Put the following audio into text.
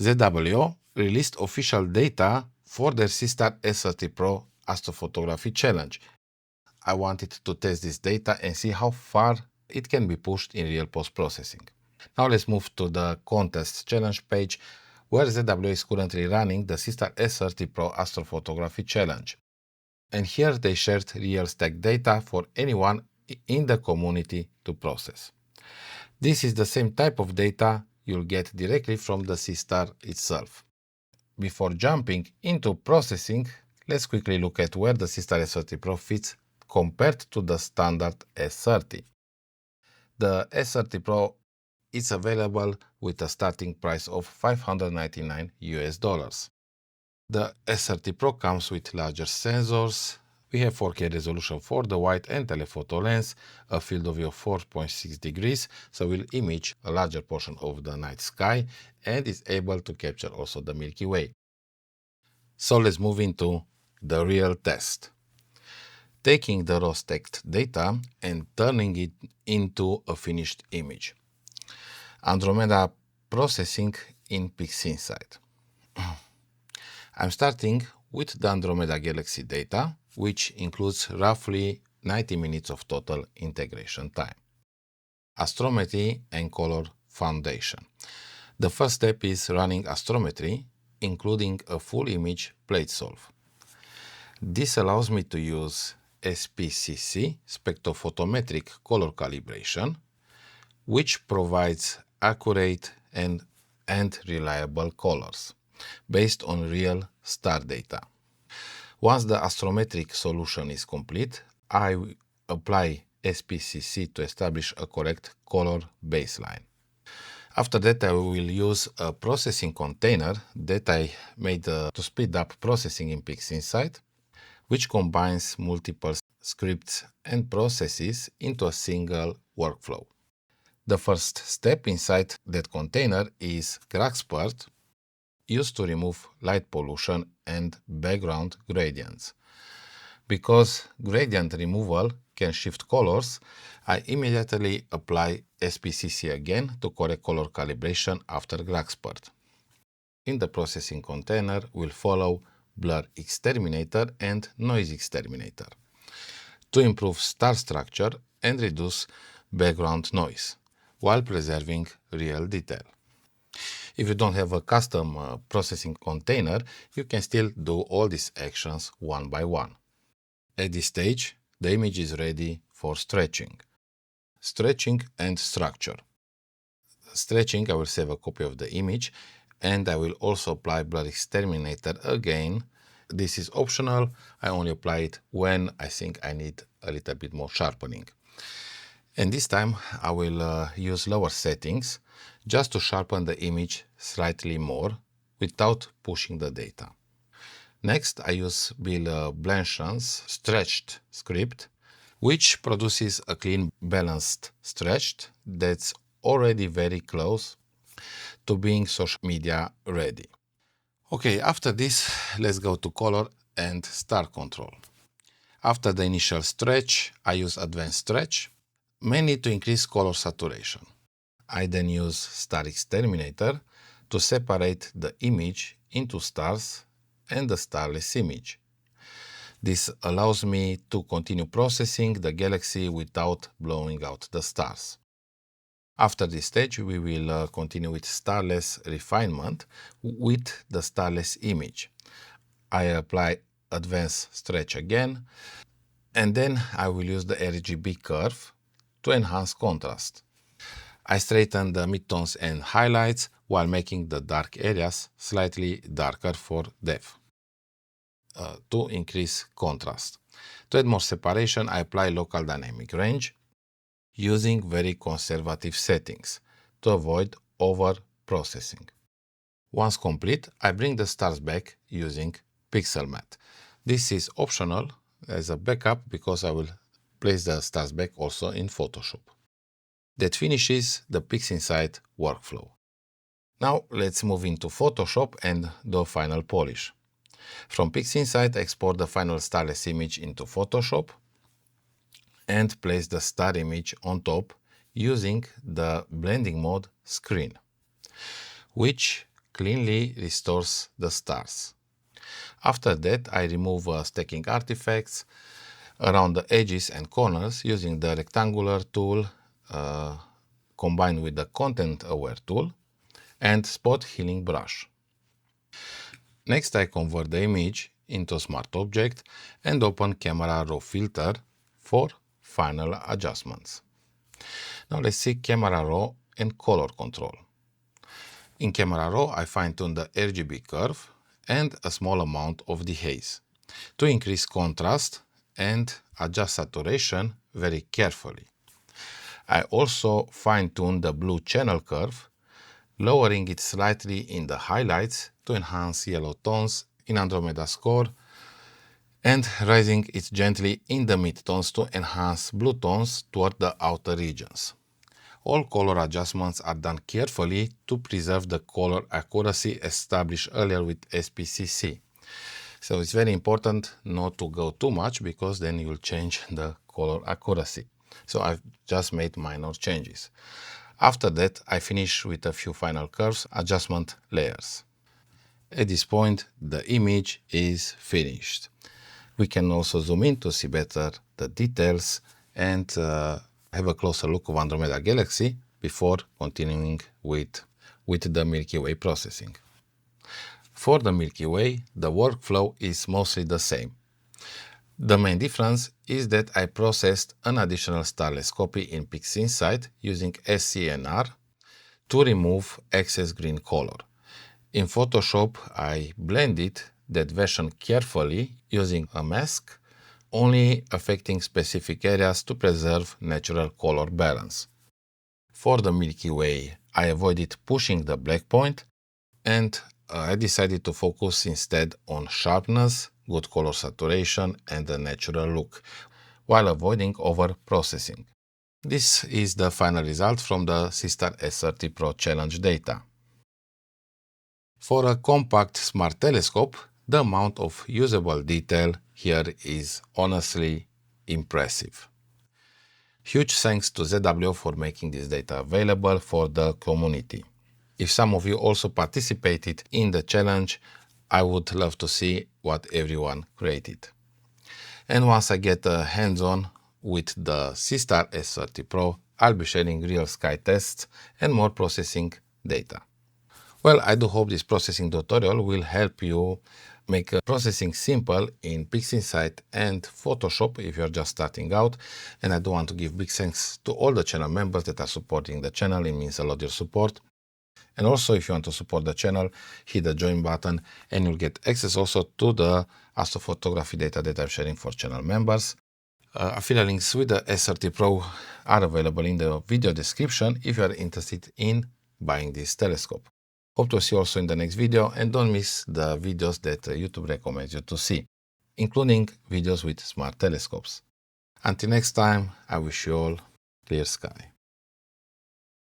ZWO released official data for their Seestar S30 Pro astrophotography challenge. I wanted to test this data and see how far it can be pushed in real post-processing. Now let's move to the contest challenge page where ZWO is currently running the Seestar S30 Pro astrophotography challenge. And here they shared real stack data for anyone in the community to process. This is the same type of data you'll get directly from the Seestar itself. Before jumping into processing, let's quickly look at where the Seestar S30 Pro fits compared to the standard S30. The S30 Pro is available with a starting price of $599 US. The S30 Pro comes with larger sensors. We have 4K resolution for the wide and telephoto lens, a field of view of 4.6 degrees, so will image a larger portion of the night sky and is able to capture also the Milky Way. So let's move into the real test. Taking the raw stacked data and turning it into a finished image. Andromeda processing in PixInsight. I'm starting with the Andromeda Galaxy data, which includes roughly 90 minutes of total integration time. Astrometry and color foundation. The first step is running astrometry, including a full image plate solve. This allows me to use SPCC, spectrophotometric color calibration, which provides accurate and reliable colors based on real star data. Once the astrometric solution is complete, I apply SPCC to establish a correct color baseline. After that, I will use a processing container that I made to speed up processing in PixInsight, which combines multiple scripts and processes into a single workflow. The first step inside that container is Graxpert, used to remove light pollution and background gradients. Because gradient removal can shift colors, I immediately apply SPCC again to correct color calibration after Graxpert. In the processing container will follow blur exterminator and noise exterminator to improve star structure and reduce background noise while preserving real detail. If you don't have a custom processing container, you can still do all these actions one by one. At this stage, the image is ready for stretching. Stretching and structure. Stretching, I will save a copy of the image, and I will also apply blur exterminator again. This is optional. I only apply it when I think I need a little bit more sharpening. And this time I will use lower settings just to sharpen the image slightly more without pushing the data. Next, I use Bill Blanchan's stretched script, which produces a clean, balanced stretched that's already very close to being social media ready. Okay, after this, let's go to color and star control. After the initial stretch, I use advanced stretch, mainly to increase color saturation. I then use star exterminator to separate the image into stars and the starless image. This allows me to continue processing the galaxy without blowing out the stars. After this stage, we will continue with starless refinement with the starless image. I apply advanced stretch again, and then I will use the RGB curve to enhance contrast. I straighten the midtones and highlights while making the dark areas slightly darker for depth to increase contrast. To add more separation, I apply local dynamic range using very conservative settings to avoid over-processing. Once complete, I bring the stars back using pixel matte. This is optional as a backup because I will place the stars back also in Photoshop. That finishes the PixInsight workflow. Now let's move into Photoshop and do a final polish. From PixInsight, export the final starless image into Photoshop and place the star image on top using the blending mode screen, which cleanly restores the stars. After that, I remove stacking artifacts around the edges and corners using the rectangular tool combined with the content aware tool and spot healing brush. Next, I convert the image into a smart object and open Camera Raw filter for final adjustments. Now let's see Camera Raw and color control. In Camera Raw, I fine-tune the RGB curve and a small amount of dehaze to increase contrast and adjust saturation very carefully. I also fine-tune the blue channel curve, lowering it slightly in the highlights to enhance yellow tones in Andromeda score and raising it gently in the midtones to enhance blue tones toward the outer regions. All color adjustments are done carefully to preserve the color accuracy established earlier with SPCC. So it's very important not to go too much because then you will change the color accuracy. So I've just made minor changes. After that, I finish with a few final curves, adjustment layers. At this point, the image is finished. We can also zoom in to see better the details and have a closer look of Andromeda Galaxy before continuing with the Milky Way processing. For the Milky Way, the workflow is mostly the same. The main difference is that I processed an additional Starless copy in PixInsight using SCNR to remove excess green color. In Photoshop, I blended that version carefully using a mask, only affecting specific areas to preserve natural color balance. For the Milky Way, I avoided pushing the black point and I decided to focus instead on sharpness, good color saturation and a natural look, while avoiding over-processing. This is the final result from the Seestar S30 Pro challenge data. For a compact smart telescope, the amount of usable detail here is honestly impressive. Huge thanks to ZWO for making this data available for the community. If some of you also participated in the challenge, I would love to see what everyone created. And once I get hands-on with the Seestar S30 Pro, I'll be sharing real sky tests and more processing data. Well, I do hope this processing tutorial will help you make processing simple in PixInsight and Photoshop if you're just starting out. And I do want to give big thanks to all the channel members that are supporting the channel. It means a lot your support. And also, if you want to support the channel, hit the join button and you'll get access also to the astrophotography data that I'm sharing for channel members. Affiliate links with the S30 Pro are available in the video description if you are interested in buying this telescope. Hope to see you also in the next video and don't miss the videos that YouTube recommends you to see, including videos with smart telescopes. Until next time, I wish you all clear sky.